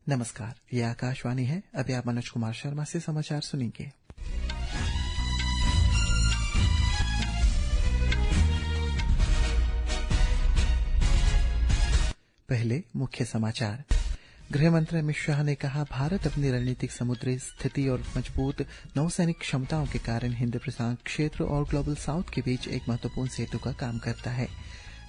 नमस्कार, ये आकाशवाणी है। अभी आप मनोज कुमार शर्मा से समाचार सुनेंगे। पहले मुख्य समाचार। गृहमंत्री अमित शाह ने कहा, भारत अपनी रणनीतिक समुद्री स्थिति और मजबूत नौसैनिक क्षमताओं के कारण हिंद प्रशांत क्षेत्र और ग्लोबल साउथ के बीच एक महत्वपूर्ण सेतु का काम करता है।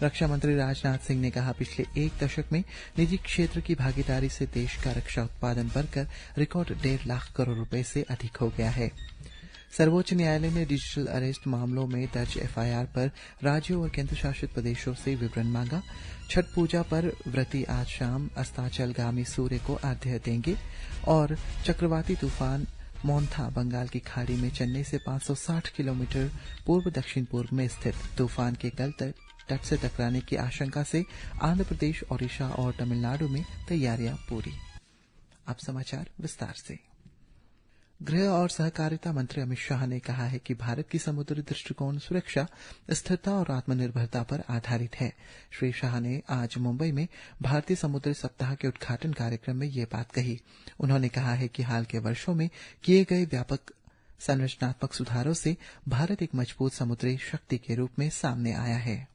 रक्षा मंत्री राजनाथ सिंह ने कहा, पिछले एक दशक में निजी क्षेत्र की भागीदारी से देश का रक्षा उत्पादन बढ़कर रिकॉर्ड 1.5 लाख करोड़ रुपए से अधिक हो गया है। सर्वोच्च न्यायालय ने डिजिटल अरेस्ट मामलों में दर्ज एफआईआर पर राज्यों और केंद्र शासित प्रदेशों से विवरण मांगा। छठ पूजा पर व्रती आज शाम अस्ताचलगामी सूर्य को अर्घ्य देंगे और चक्रवाती तूफान मोन्था बंगाल की खाड़ी में चेन्नई से 560 किलोमीटर पूर्व दक्षिण पूर्व में स्थित तूफान के कल तट से टकराने की आशंका से आंध्र प्रदेश, ओडिशा और तमिलनाडु में तैयारियां पूरी। अब समाचार विस्तार से। गृह और सहकारिता मंत्री अमित शाह ने कहा है कि भारत की समुद्री दृष्टिकोण सुरक्षा, स्थिरता और आत्मनिर्भरता पर आधारित है। श्री शाह ने आज मुंबई में भारतीय समुद्री सप्ताह के उद्घाटन कार्यक्रम में ये बात कही। उन्होंने कहा है कि हाल के वर्षों में किए गए व्यापक संरचनात्मक सुधारों से भारत एक मजबूत समुद्री शक्ति के रूप में सामने आया है।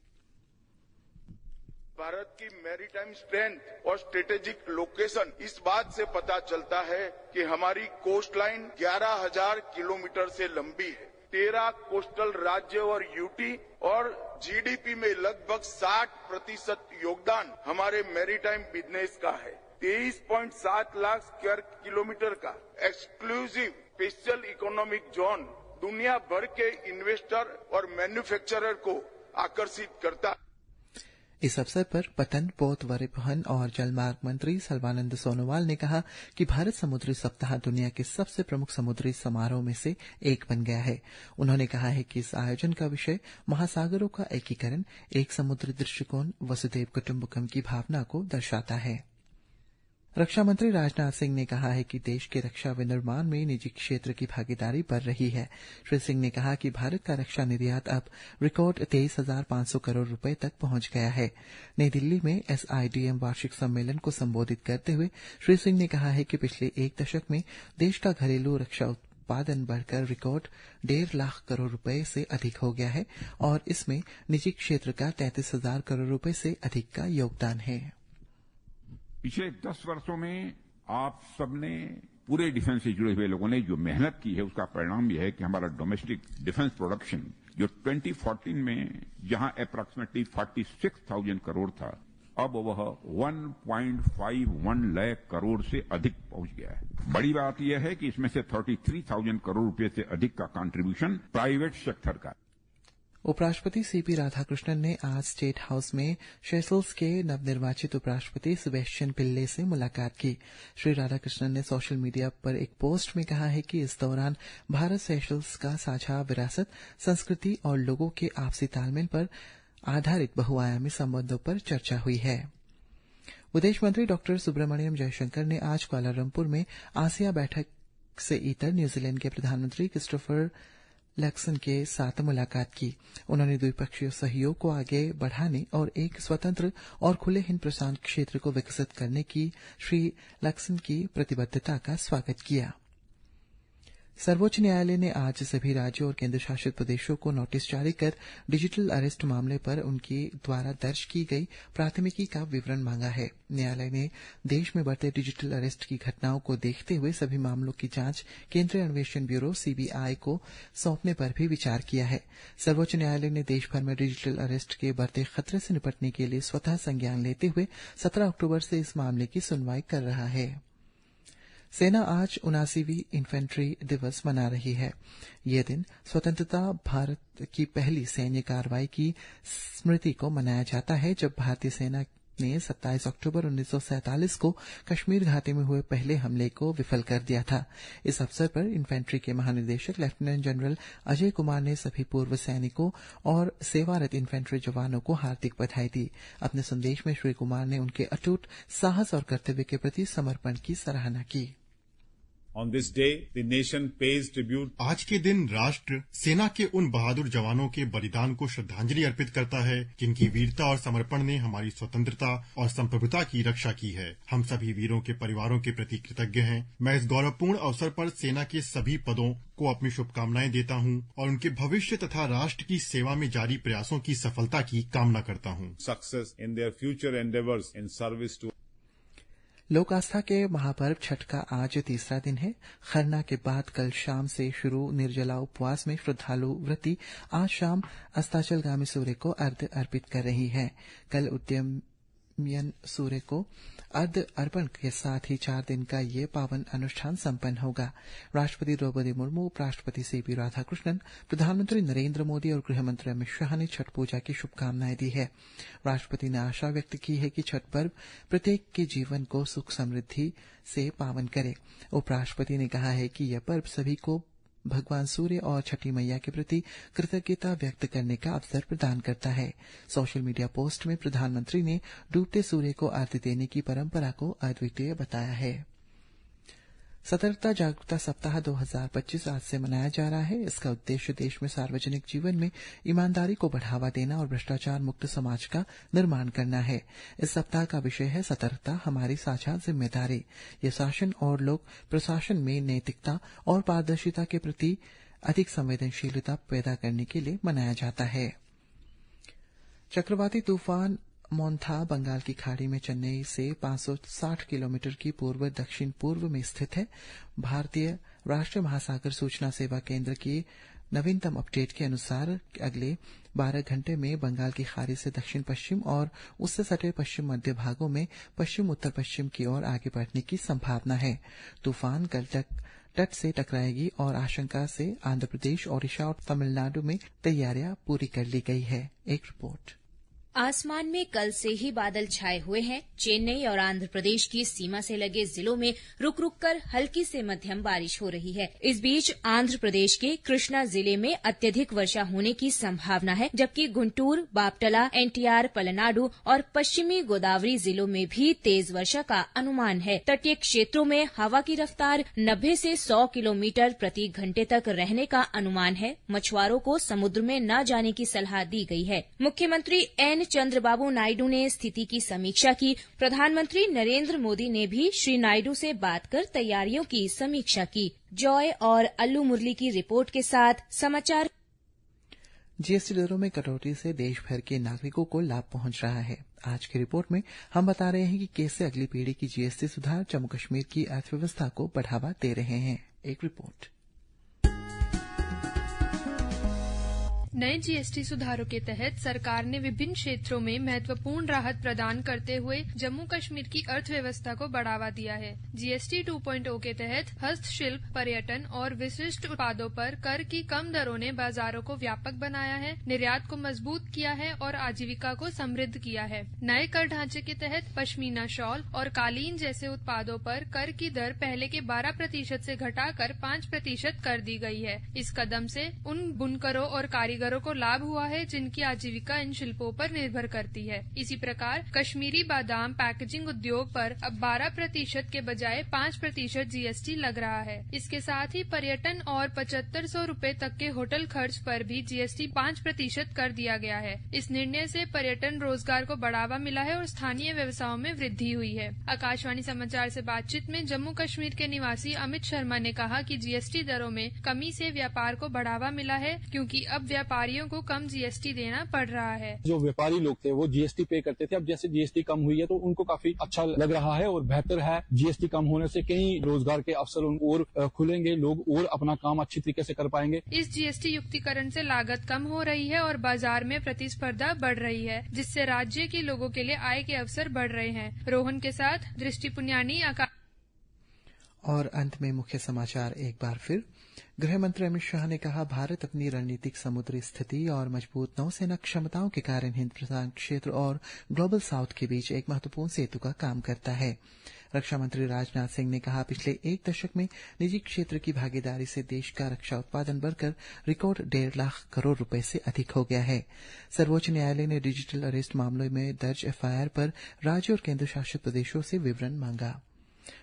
भारत की मैरीटाइम स्ट्रेंथ और स्ट्रेटेजिक लोकेशन इस बात से पता चलता है कि हमारी कोस्ट लाइन 11,000 किलोमीटर से लंबी है। 13 कोस्टल राज्य और यूटी और जीडीपी में लगभग 60% योगदान हमारे मैरीटाइम बिजनेस का है। 23.7 लाख स्क्वायर किलोमीटर का एक्सक्लूसिव स्पेशल इकोनॉमिक जोन दुनिया भर के इन्वेस्टर और मैन्युफैक्चरर को आकर्षित करता है। इस अवसर पर पतन, पोत, परिवहन और जलमार्ग मंत्री सर्बानंद सोनोवाल ने कहा कि भारत समुद्री सप्ताह दुनिया के सबसे प्रमुख समुद्री समारोह में से एक बन गया है। उन्होंने कहा है कि इस आयोजन का विषय महासागरों का एकीकरण, एक समुद्री दृष्टिकोण, वसुधैव कुटुंबकम की भावना को दर्शाता है। रक्षा मंत्री राजनाथ सिंह ने कहा है कि देश के रक्षा विनिर्माण में निजी क्षेत्र की भागीदारी बढ़ रही है। श्री सिंह ने कहा कि भारत का रक्षा निर्यात अब रिकॉर्ड 23,500 करोड़ रुपए तक पहुंच गया है। नई दिल्ली में एसआईडीएम वार्षिक सम्मेलन को संबोधित करते हुए श्री सिंह ने कहा है कि पिछले एक दशक में देश का घरेलू रक्षा उत्पादन बढ़कर रिकॉर्ड 1.5 लाख करोड़ रुपए से अधिक हो गया है और इसमें निजी क्षेत्र का 33,000 करोड़ रुपए से अधिक का योगदान है। पिछले 10 वर्षों में आप सबने, पूरे डिफेंस से जुड़े हुए लोगों ने जो मेहनत की है, उसका परिणाम यह है कि हमारा डोमेस्टिक डिफेंस प्रोडक्शन जो 2014 में जहां अप्रॉक्सीमेटली 46,000 करोड़ था, अब वह 1.51 लाख करोड़ से अधिक पहुंच गया है। बड़ी बात यह है कि इसमें से 33,000 करोड़ रुपए से अधिक का कंट्रीब्यूशन प्राइवेट सेक्टर का। उपराष्ट्रपति सीपी राधाकृष्णन ने आज स्टेट हाउस में सेशल्स के नवनिर्वाचित उपराष्ट्रपति सेबेस्टियन पिल्ले से मुलाकात की। श्री राधाकृष्णन ने सोशल मीडिया पर एक पोस्ट में कहा है कि इस दौरान भारत सेशल्स का साझा विरासत, संस्कृति और लोगों के आपसी तालमेल पर आधारित बहुआयामी संबंधों पर चर्चा हुई है। विदेश मंत्री डॉक्टर सुब्रमण्यम जयशंकर ने आज कुआलालंपुर में आसिया बैठक से इतर न्यूजीलैंड के प्रधानमंत्री क्रिस्टोफर लक्सन के साथ मुलाकात की। उन्होंने द्विपक्षीय सहयोग को आगे बढ़ाने और एक स्वतंत्र और खुले हिंद प्रशांत क्षेत्र को विकसित करने की श्री लक्सन की प्रतिबद्धता का स्वागत किया। सर्वोच्च न्यायालय ने आज सभी राज्यों और केंद्र शासित प्रदेशों को नोटिस जारी कर डिजिटल अरेस्ट मामले पर उनके द्वारा दर्ज की गई प्राथमिकी का विवरण मांगा है। न्यायालय ने देश में बढ़ते डिजिटल अरेस्ट की घटनाओं को देखते हुए सभी मामलों की जांच केंद्रीय अन्वेषण ब्यूरो सीबीआई को सौंपने पर भी विचार किया है। सर्वोच्च न्यायालय ने देश भर में डिजिटल अरेस्ट के बढ़ते खतरे से निपटने के लिए स्वतः संज्ञान लेते हुए 17 अक्टूबर से इस मामले की सुनवाई कर रहा है। सेना आज 79वीं इन्फेंट्री दिवस मना रही है। यह दिन स्वतंत्रता भारत की पहली सैन्य कार्रवाई की स्मृति को मनाया जाता है, जब भारतीय सेना ने 27 अक्टूबर 1947 को कश्मीर घाटी में हुए पहले हमले को विफल कर दिया था। इस अवसर पर इन्फेंट्री के महानिदेशक लेफ्टिनेंट जनरल अजय कुमार ने सभी पूर्व सैनिकों और सेवारत इन्फेंट्री जवानों को हार्दिक बधाई दी। अपने संदेश में श्री कुमार ने उनके अटूट साहस और कर्तव्य के प्रति समर्पण की सराहना की। On this day, the nation pays tribute. आज के दिन राष्ट्र सेना के उन बहादुर जवानों के बलिदान को श्रद्धांजलि अर्पित करता है जिनकी वीरता और समर्पण ने हमारी स्वतंत्रता और संप्रभुता की रक्षा की है। हम सभी वीरों के परिवारों के प्रति कृतज्ञ हैं। मैं इस गौरवपूर्ण अवसर पर सेना के सभी पदों को अपनी शुभकामनाएं देता हूं और उनके भविष्य तथा राष्ट्र की सेवा में जारी प्रयासों की सफलता की कामना करता हूं। Success in their future endeavors in service to लोक आस्था के महापर्व छठ का आज तीसरा दिन है। खरना के बाद कल शाम से शुरू निर्जला उपवास में श्रद्धालु व्रती आज शाम अस्ताचलगामी सूर्य को अर्घ्य अर्पित कर रही है। कल उदयमयन सूर्य को अर्घ्य अर्पण के साथ ही 4 दिन का ये पावन अनुष्ठान संपन्न होगा। राष्ट्रपति द्रौपदी मुर्मू, उपराष्ट्रपति सीपी राधाकृष्णन, प्रधानमंत्री नरेंद्र मोदी और गृहमंत्री अमित शाह ने छठ पूजा की शुभकामनाएं दी है। राष्ट्रपति ने आशा व्यक्त की है कि छठ पर्व प्रत्येक के जीवन को सुख समृद्धि से पावन करे। उपराष्ट्रपति ने कहा है कि यह पर्व सभी को भगवान सूर्य और छठी मैया के प्रति कृतज्ञता व्यक्त करने का अवसर प्रदान करता है। सोशल मीडिया पोस्ट में प्रधानमंत्री ने डूबते सूर्य को अर्घ्य देने की परंपरा को अद्वितीय बताया है। सतर्कता जागरूकता सप्ताह 2025 आज से मनाया जा रहा है। इसका उद्देश्य देश में सार्वजनिक जीवन में ईमानदारी को बढ़ावा देना और भ्रष्टाचार मुक्त समाज का निर्माण करना है। इस सप्ताह का विषय है सतर्कता हमारी साझा जिम्मेदारी। ये शासन और लोक प्रशासन में नैतिकता और पारदर्शिता के प्रति अधिक संवेदनशीलता पैदा करने के लिए मनाया जाता है। चक्रवाती तूफान मोन्था बंगाल की खाड़ी में चेन्नई से 560 किलोमीटर की पूर्व दक्षिण पूर्व में स्थित है। भारतीय राष्ट्रीय महासागर सूचना सेवा केंद्र की नवीनतम अपडेट के अनुसार अगले 12 घंटे में बंगाल की खाड़ी से दक्षिण पश्चिम और उससे सटे पश्चिम मध्य भागों में पश्चिम उत्तर पश्चिम की ओर आगे बढ़ने की संभावना है। तूफान कल तक तट से टकराएगी और आशंका से आंध्र प्रदेश, ओडिशा और तमिलनाडु में तैयारियां पूरी कर ली गई है। एक रिपोर्ट। आसमान में कल से ही बादल छाए हुए हैं। चेन्नई और आंध्र प्रदेश की सीमा से लगे जिलों में रुक रुक कर हल्की से मध्यम बारिश हो रही है। इस बीच आंध्र प्रदेश के कृष्णा जिले में अत्यधिक वर्षा होने की संभावना है, जबकि गुंटूर, बापटला, एनटीआर, पलनाडु और पश्चिमी गोदावरी जिलों में भी तेज वर्षा का अनुमान है। तटीय क्षेत्रों में हवा की रफ्तार 90 से 100 किलोमीटर प्रति घंटे तक रहने का अनुमान है। मछुआरों को समुद्र में न जाने की सलाह दी गई है। मुख्यमंत्री एन चंद्रबाबू नायडू ने स्थिति की समीक्षा की। प्रधानमंत्री नरेंद्र मोदी ने भी श्री नायडू से बात कर तैयारियों की समीक्षा की। जॉय और अल्लू मुरली की रिपोर्ट के साथ समाचार। जीएसटी दरों में कटौती से देश भर के नागरिकों को लाभ पहुंच रहा है। आज की रिपोर्ट में हम बता रहे हैं कि कैसे अगली पीढ़ी की जीएसटी सुधार जम्मू कश्मीर की अर्थव्यवस्था को बढ़ावा दे रहे हैं। एक रिपोर्ट। नए जीएसटी सुधारों के तहत सरकार ने विभिन्न क्षेत्रों में महत्वपूर्ण राहत प्रदान करते हुए जम्मू कश्मीर की अर्थव्यवस्था को बढ़ावा दिया है। जीएसटी 2.0 के तहत हस्तशिल्प, पर्यटन और विशिष्ट उत्पादों पर कर की कम दरों ने बाजारों को व्यापक बनाया है, निर्यात को मजबूत किया है और आजीविका को समृद्ध किया है। नए कर ढांचे के तहत पश्मीना शॉल और कालीन जैसे उत्पादों पर कर की दर पहले के 12% से घटाकर 5% कर दी गई है। इस कदम से उन बुनकरों और कारीगरों को लाभ हुआ है जिनकी आजीविका इन शिल्पों पर निर्भर करती है। इसी प्रकार कश्मीरी बादाम पैकेजिंग उद्योग पर अब 12% के बजाय 5% जीएसटी लग रहा है। इसके साथ ही पर्यटन और 7500 रूपए तक के होटल खर्च पर भी जीएसटी 5% कर दिया गया है। इस निर्णय से पर्यटन रोजगार को बढ़ावा मिला है और स्थानीय व्यवसायों में वृद्धि हुई है। आकाशवाणी समाचार से बातचीत में जम्मू कश्मीर के निवासी अमित शर्मा ने कहा कि जीएसटी दरों में कमी से व्यापार को बढ़ावा मिला है, क्योंकि अब व्यापारियों को कम जीएसटी देना पड़ रहा है। जो व्यापारी लोग थे वो जीएसटी पे करते थे, अब जैसे जीएसटी कम हुई है तो उनको काफी अच्छा लग रहा है और बेहतर है। जीएसटी कम होने से कई रोजगार के अवसर और खुलेंगे, लोग और अपना काम अच्छी तरीके से कर पाएंगे। इस जीएसटी युक्तिकरण से लागत कम हो रही है और बाजार में प्रतिस्पर्धा बढ़ रही है, जिससे राज्य के लोगों के लिए आय के अवसर बढ़ रहे हैं। रोहन के साथ दृष्टि पुनियानी। और अंत में मुख्य समाचार एक बार फिर। गृहमंत्री अमित शाह ने कहा, भारत अपनी रणनीतिक समुद्री स्थिति और मजबूत नौसेना क्षमताओं के कारण हिंद प्रशांत क्षेत्र और ग्लोबल साउथ के बीच एक महत्वपूर्ण सेतु का काम करता है। रक्षा मंत्री राजनाथ सिंह ने कहा, पिछले 1 दशक में निजी क्षेत्र की भागीदारी से देश का रक्षा उत्पादन बढ़कर रिकॉर्ड 1.5 लाख करोड़ रुपए से अधिक हो गया है। सर्वोच्च न्यायालय ने डिजिटल अरेस्ट मामलों में दर्ज एफआईआर पर राज्य और केंद्र शासित प्रदेशों से विवरण मांगा।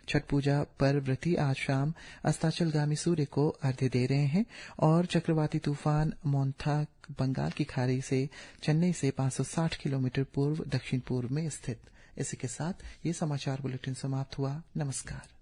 छठ पूजा पर व्रती आज शाम अस्ताचलगामी सूर्य को अर्घ्य दे रहे हैं और चक्रवाती तूफान मोन्था बंगाल की खाड़ी से चेन्नई से 560 किलोमीटर पूर्व दक्षिण पूर्व में स्थित। इसी के साथ ये समाचार बुलेटिन समाप्त हुआ। नमस्कार।